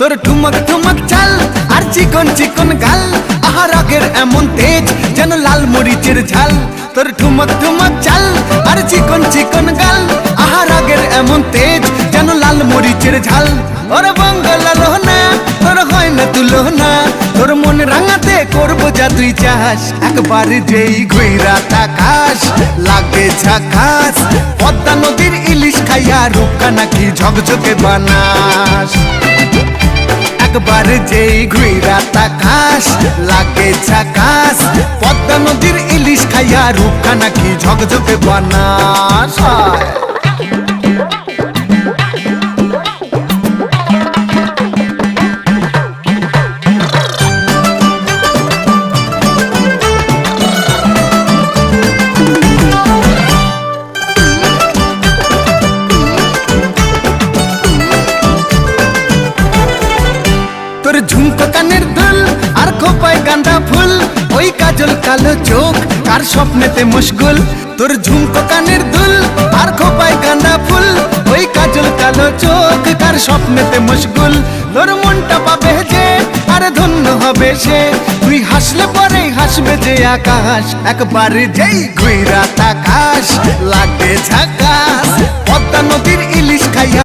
তোর ঠুমক ঠুমক চাল আর চিকন চিকন গাল, আহা রাগের এমন তেজ যেন লাল মরিচের ঝাল। তোর ঠুমক ঠুমক চাল আর চিকন চিকন গাল, আহা রাগের এমন তেজ যেন লাল মরিচের ঝাল। ওরে বাঙ্গালা লোহনা তোর হয় না তুলনা, তোর মন রাঙাতে করবো যা তুই চাস। একবার যেই ঘুইরা তাকাস লাগে ঝাকাস, পদ্মা নদীর ইলিশ খাইয়া রূপকা নাকি ঝকঝকে বানাস। একবার যেই ঘুইরা তাকাস লাগে ঝাকাস, পদ্মা নদীর ইলিশ খাইয়া রূপকা নাকি ঝকঝকে বানাস। তোর ঝুমকো কানের দুল আর খোপায় গাঁদা ফুল, ওই কাজল কালো চোখ কার স্বপ্নেতে মশগুল। তোর ঝুমকো কানের দুল আর খোপায় গাঁদা ফুল, ওই কাজল কালো চোখ কার স্বপ্নেতে মশগুল। তোর মনটা পাবে যে আর ধন্য হবে সে, তুই হাসলে পরেই হাসবে যে আকাশ। একবার যেই ঘুইরা তাকাস লাগে ঝাকাস, পদ্মা নদীর ইলিশ খাইয়া